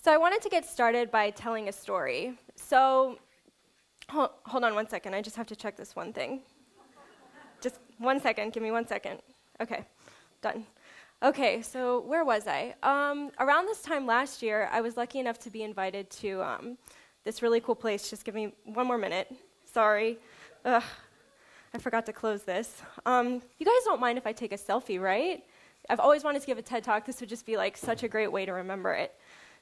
So I wanted to get started by telling a story. So, hold on one second, I just have to check this one thing. Just 1 second, give me 1 second. Okay, done. Okay, so where was I? Around this time last year, I was lucky enough to be invited to this really cool place. Just give me 1 more minute. Sorry. Ugh, I forgot to close this. You guys don't mind if I take a selfie, right? I've always wanted to give a TED Talk. This would just be like such a great way to remember it.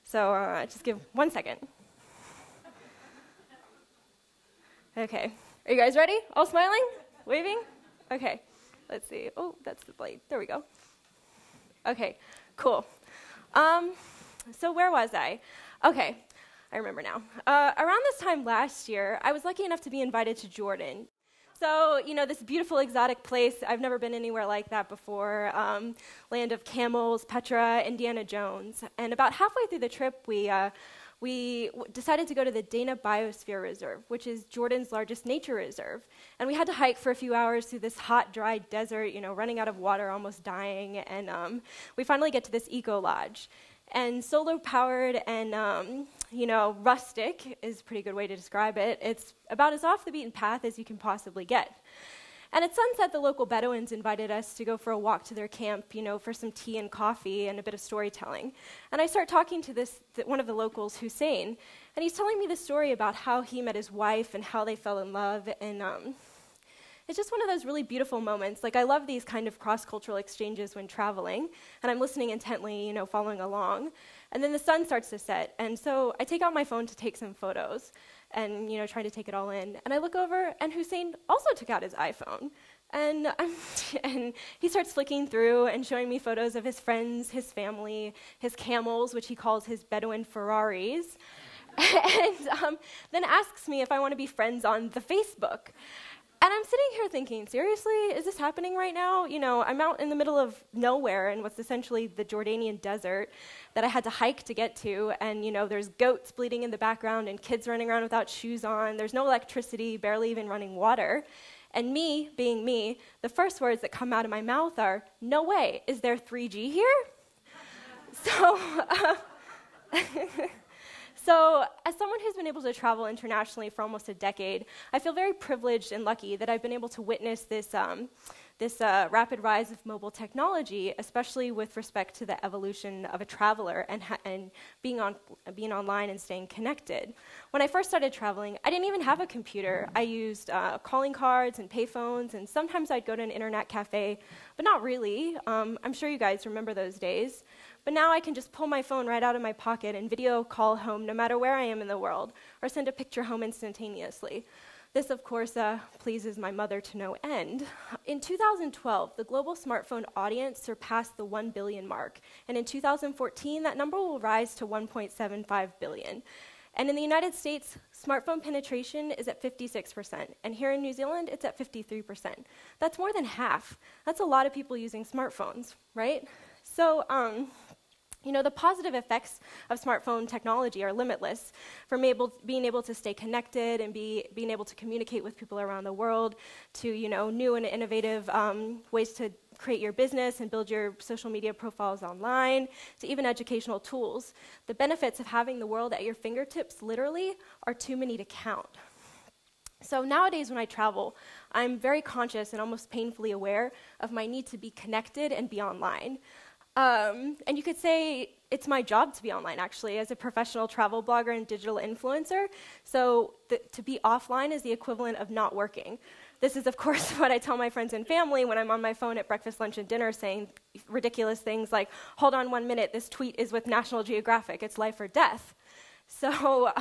So just give 1 second. Okay, are you guys ready? All smiling? Waving? Okay, let's see. Oh, that's the blade. There we go. Okay, cool. So where was I? Okay, I remember now. Around this time last year, I was lucky enough to be invited to Jordan. So, you know, this beautiful exotic place, I've never been anywhere like that before, land of camels, Petra, Indiana Jones. And about halfway through the trip, we decided to go to the Dana Biosphere Reserve, which is Jordan's largest nature reserve. And we had to hike for a few hours through this hot, dry desert, you know, running out of water, almost dying. And we finally get to this eco lodge. And solar-powered and, you know, rustic is a pretty good way to describe it. It's about as off the beaten path as you can possibly get. And at sunset, the local Bedouins invited us to go for a walk to their camp, you know, for some tea and coffee and a bit of storytelling. And I start talking to one of the locals, Hussein, and he's telling me the story about how he met his wife and how they fell in love. And it's just one of those really beautiful moments. Like, I love these kind of cross-cultural exchanges when traveling, and I'm listening intently, you know, following along. And then the sun starts to set, and so I take out my phone to take some photos and, you know, try to take it all in. And I look over, and Hussein also took out his iPhone. And he starts flicking through and showing me photos of his friends, his family, his camels, which he calls his Bedouin Ferraris, and then asks me if I want to be friends on the Facebook. And I'm sitting here thinking, seriously, is this happening right now? You know, I'm out in the middle of nowhere in what's essentially the Jordanian desert that I had to hike to get to, and, you know, there's goats bleating in the background and kids running around without shoes on. There's no electricity, barely even running water. And me, being me, the first words that come out of my mouth are, no way, is there 3G here? So, as someone who's been able to travel internationally for almost a decade, I feel very privileged and lucky that I've been able to witness this rapid rise of mobile technology, especially with respect to the evolution of a traveler and being online and staying connected. When I first started traveling, I didn't even have a computer. I used calling cards and payphones, and sometimes I'd go to an internet cafe, but not really. I'm sure you guys remember those days. But now I can just pull my phone right out of my pocket and video call home no matter where I am in the world, or send a picture home instantaneously. This, of course, pleases my mother to no end. In 2012, the global smartphone audience surpassed the 1 billion mark, and in 2014, that number will rise to 1.75 billion. And in the United States, smartphone penetration is at 56%, and here in New Zealand, it's at 53%. That's more than half. That's a lot of people using smartphones, right? So, you know, the positive effects of smartphone technology are limitless, from being able to stay connected and being able to communicate with people around the world, to, you know, new and innovative ways to create your business and build your social media profiles online, to even educational tools. The benefits of having the world at your fingertips, literally, are too many to count. So nowadays when I travel, I'm very conscious and almost painfully aware of my need to be connected and be online. And you could say it's my job to be online, actually, as a professional travel blogger and digital influencer. So to be offline is the equivalent of not working. This is, of course, what I tell my friends and family when I'm on my phone at breakfast, lunch, and dinner saying ridiculous things like, hold on 1 minute, this tweet is with National Geographic, it's life or death. So,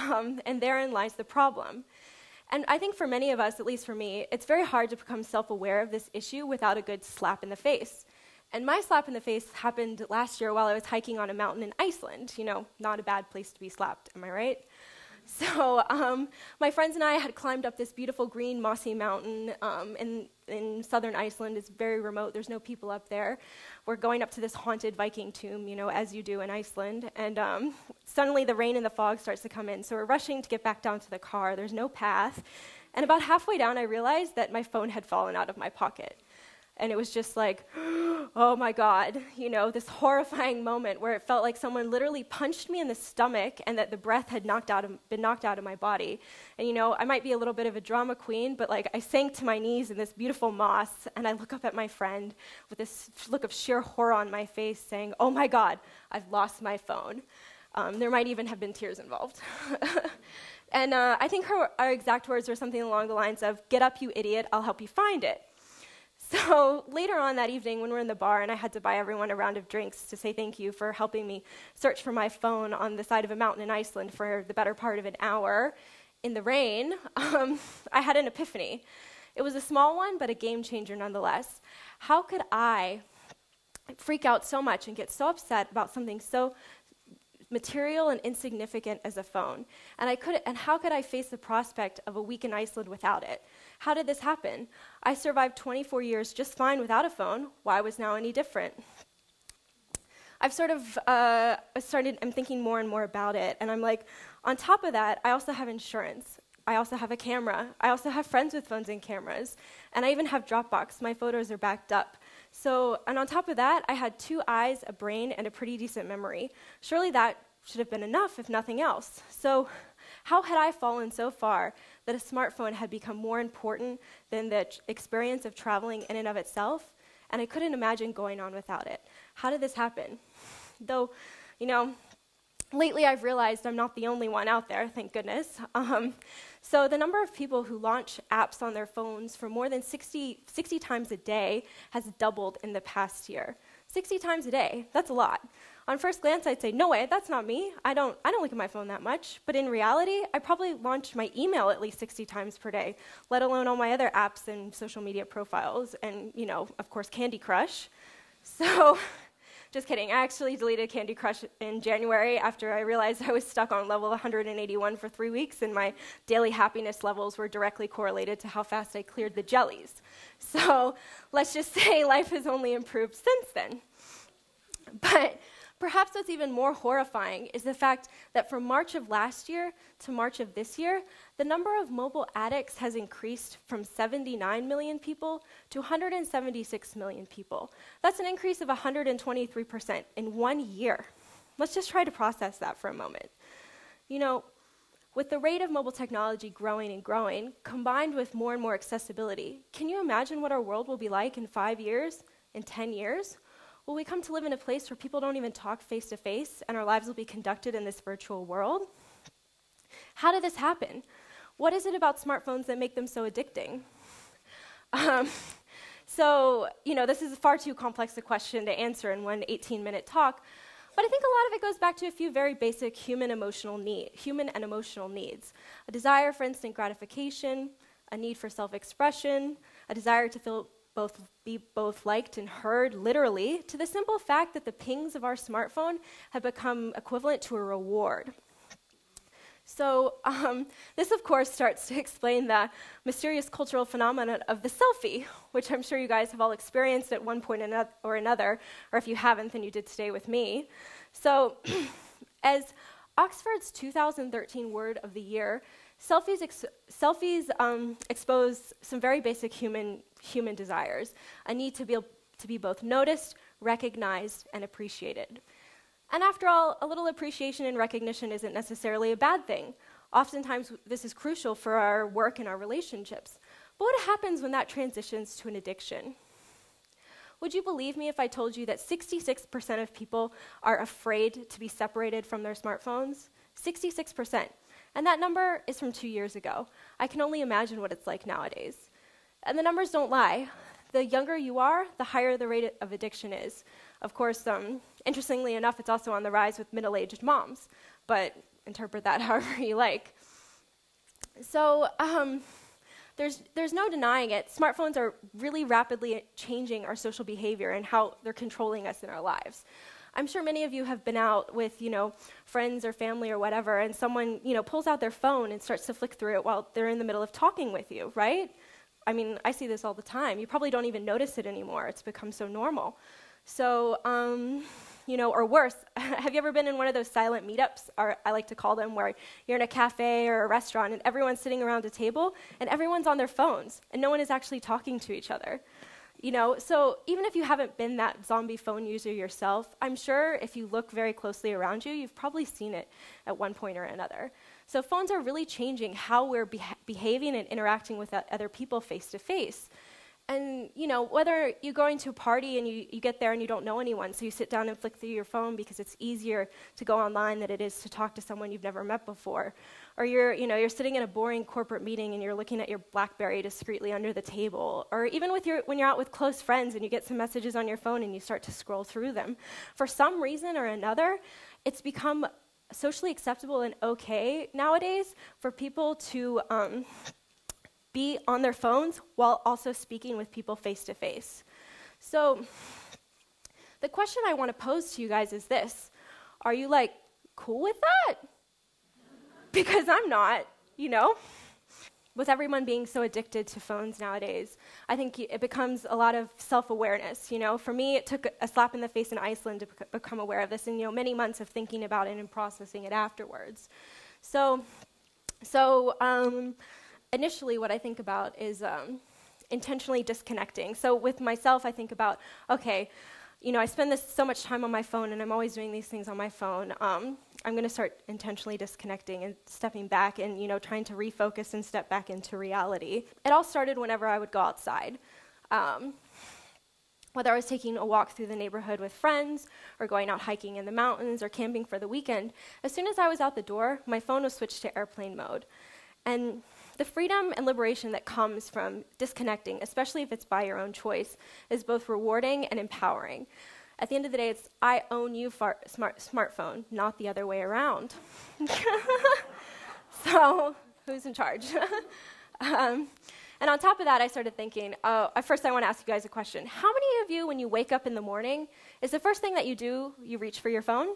and therein lies the problem. And I think for many of us, at least for me, it's very hard to become self-aware of this issue without a good slap in the face. And my slap in the face happened last year while I was hiking on a mountain in Iceland. You know, not a bad place to be slapped, am I right? So my friends and I had climbed up this beautiful green mossy mountain in southern Iceland. It's very remote, there's no people up there. We're going up to this haunted Viking tomb, you know, as you do in Iceland. And suddenly the rain and the fog starts to come in. So we're rushing to get back down to the car. There's no path. And about halfway down, I realized that my phone had fallen out of my pocket. and it was just like, oh my God, this horrifying moment where it felt like someone literally punched me in the stomach and that the breath had been knocked out of my body. And I might be a little bit of a drama queen, but I sank to my knees in this beautiful moss, and I look up at my friend with this look of sheer horror on my face saying, oh my God, I've lost my phone. There might even have been tears involved. And I think our exact words were something along the lines of, get up, you idiot, I'll help you find it. So later on that evening, when we're in the bar and I had to buy everyone a round of drinks to say thank you for helping me search for my phone on the side of a mountain in Iceland for the better part of an hour in the rain, I had an epiphany. It was a small one, but a game changer nonetheless. How could I freak out so much and get so upset about something so material and insignificant as a phone? And how could I face the prospect of a week in Iceland without it? How did this happen? I survived 24 years just fine without a phone. Why was now any different? I've sort of I'm thinking more and more about it, and I'm like, on top of that, I also have insurance. I also have a camera. I also have friends with phones and cameras, and I even have Dropbox. My photos are backed up. And on top of that, I had 2 eyes, a brain, and a pretty decent memory. Surely that should have been enough, if nothing else. So how had I fallen so far that a smartphone had become more important than the experience of traveling in and of itself? And I couldn't imagine going on without it. How did this happen? Though, lately I've realized I'm not the only one out there, thank goodness. So the number of people who launch apps on their phones for more than 60 times a day has doubled in the past year. 60 times a day, that's a lot. On first glance, I'd say, no way, that's not me. I don't look at my phone that much. But in reality, I probably launch my email at least 60 times per day, let alone all my other apps and social media profiles, and, of course, Candy Crush. So, just kidding. I actually deleted Candy Crush in January after I realized I was stuck on level 181 for 3 weeks, and my daily happiness levels were directly correlated to how fast I cleared the jellies. So, let's just say life has only improved since then. But perhaps what's even more horrifying is the fact that from March of last year to March of this year, the number of mobile addicts has increased from 79 million people to 176 million people. That's an increase of 123% in 1 year. Let's just try to process that for a moment. With the rate of mobile technology growing and growing, combined with more and more accessibility, can you imagine what our world will be like in 5 years, in 10 years? Will we come to live in a place where people don't even talk face-to-face and our lives will be conducted in this virtual world? How did this happen? What is it about smartphones that make them so addicting? This is far too complex a question to answer in one 18-minute talk, but I think a lot of it goes back to a few very basic human and emotional needs. A desire for instant gratification, a need for self-expression, a desire to be both liked and heard, literally, to the simple fact that the pings of our smartphone have become equivalent to a reward. So this, of course, starts to explain the mysterious cultural phenomenon of the selfie, which I'm sure you guys have all experienced at one point or another, or if you haven't, then you did stay with me. So as Oxford's 2013 word of the year, selfies expose some very basic human desires, a need to be both noticed, recognized, and appreciated. And after all, a little appreciation and recognition isn't necessarily a bad thing. Oftentimes, this is crucial for our work and our relationships. But what happens when that transitions to an addiction? Would you believe me if I told you that 66% of people are afraid to be separated from their smartphones? 66%. And that number is from 2 years ago. I can only imagine what it's like nowadays. And the numbers don't lie. The younger you are, the higher the rate of addiction is. Of course, interestingly enough, it's also on the rise with middle-aged moms, but interpret that however you like. So there's no denying it. Smartphones are really rapidly changing our social behavior and how they're controlling us in our lives. I'm sure many of you have been out with, friends or family or whatever, and someone, pulls out their phone and starts to flick through it while they're in the middle of talking with you, right? I mean, I see this all the time. You probably don't even notice it anymore. It's become so normal. So, or worse, have you ever been in one of those silent meetups, or I like to call them, where you're in a cafe or a restaurant and everyone's sitting around a table and everyone's on their phones and no one is actually talking to each other? So even if you haven't been that zombie phone user yourself, I'm sure if you look very closely around you, you've probably seen it at one point or another. So phones are really changing how we're behaving and interacting with other people face to face. And, whether you're going to a party and you get there and you don't know anyone, so you sit down and flick through your phone because it's easier to go online than it is to talk to someone you've never met before. Or you're sitting in a boring corporate meeting and you're looking at your BlackBerry discreetly under the table. Or even when you're out with close friends and you get some messages on your phone and you start to scroll through them. For some reason or another, it's become socially acceptable and okay nowadays for people to be on their phones while also speaking with people face to face. So the question I want to pose to you guys is this: are you cool with that? Because I'm not, With everyone being so addicted to phones nowadays, I think it becomes a lot of self-awareness. For me, it took a slap in the face in Iceland to become aware of this, and many months of thinking about it and processing it afterwards. So initially, what I think about is intentionally disconnecting. So with myself, I think about, okay, I spend so much time on my phone, and I'm always doing these things on my phone. I'm going to start intentionally disconnecting and stepping back and, trying to refocus and step back into reality. It all started whenever I would go outside. Whether I was taking a walk through the neighborhood with friends, or going out hiking in the mountains, or camping for the weekend, as soon as I was out the door, my phone was switched to airplane mode. And the freedom and liberation that comes from disconnecting, especially if it's by your own choice, is both rewarding and empowering. At the end of the day, it's I own you, smartphone, not the other way around. So, who's in charge? And on top of that, I started thinking, first I want to ask you guys a question. How many of you, when you wake up in the morning, is the first thing that you do, you reach for your phone?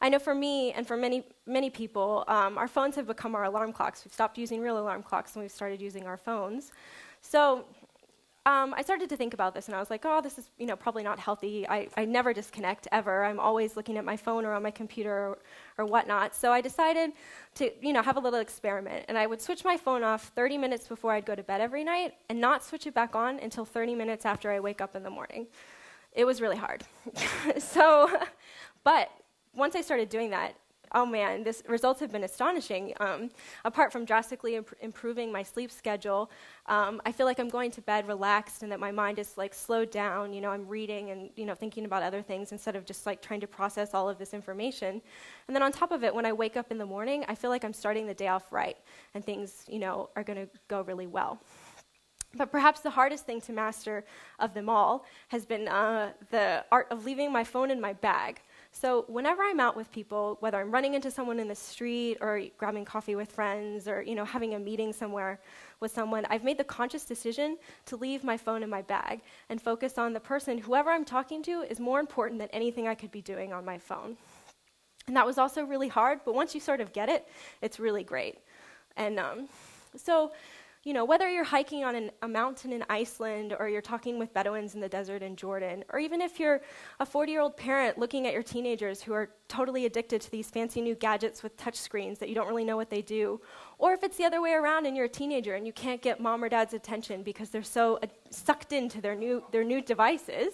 I know for me and for many, many people, our phones have become our alarm clocks. We've stopped using real alarm clocks and we've started using our phones. So I started to think about this and I was like, this is probably not healthy. I never disconnect ever. I'm always looking at my phone or on my computer or whatnot. So I decided to have a little experiment. And I would switch my phone off 30 minutes before I'd go to bed every night and not switch it back on until 30 minutes after I wake up in the morning. It was really hard. But once I started doing that, oh man, the results have been astonishing. Apart from drastically improving my sleep schedule, I feel like I'm going to bed relaxed and that my mind is slowed down. I'm reading and thinking about other things instead of just trying to process all of this information. And then on top of it, when I wake up in the morning, I feel like I'm starting the day off right and things are going to go really well. But perhaps the hardest thing to master of them all has been the art of leaving my phone in my bag. So whenever I'm out with people, whether I'm running into someone in the street or grabbing coffee with friends or having a meeting somewhere with someone, I've made the conscious decision to leave my phone in my bag and focus on the person, whoever I'm talking to, is more important than anything I could be doing on my phone. And that was also really hard, but once you sort of get it, it's really great. And whether you're hiking on a mountain in Iceland or you're talking with Bedouins in the desert in Jordan, or even if you're a 40-year-old parent looking at your teenagers who are totally addicted to these fancy new gadgets with touch screens that you don't really know what they do, or if it's the other way around and you're a teenager and you can't get mom or dad's attention because they're so sucked into their new devices,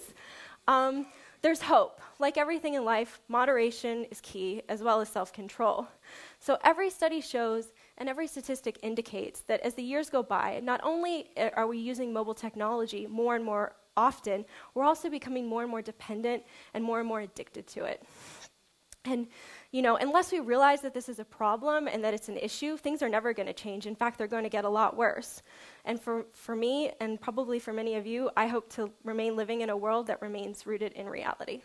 there's hope. Like everything in life, moderation is key, as well as self-control. So every study shows and every statistic indicates that as the years go by, not only are we using mobile technology more and more often, we're also becoming more and more dependent and more addicted to it. And, unless we realize that this is a problem and that it's an issue, things are never going to change. In fact, they're going to get a lot worse. And for me, and probably for many of you, I hope to remain living in a world that remains rooted in reality.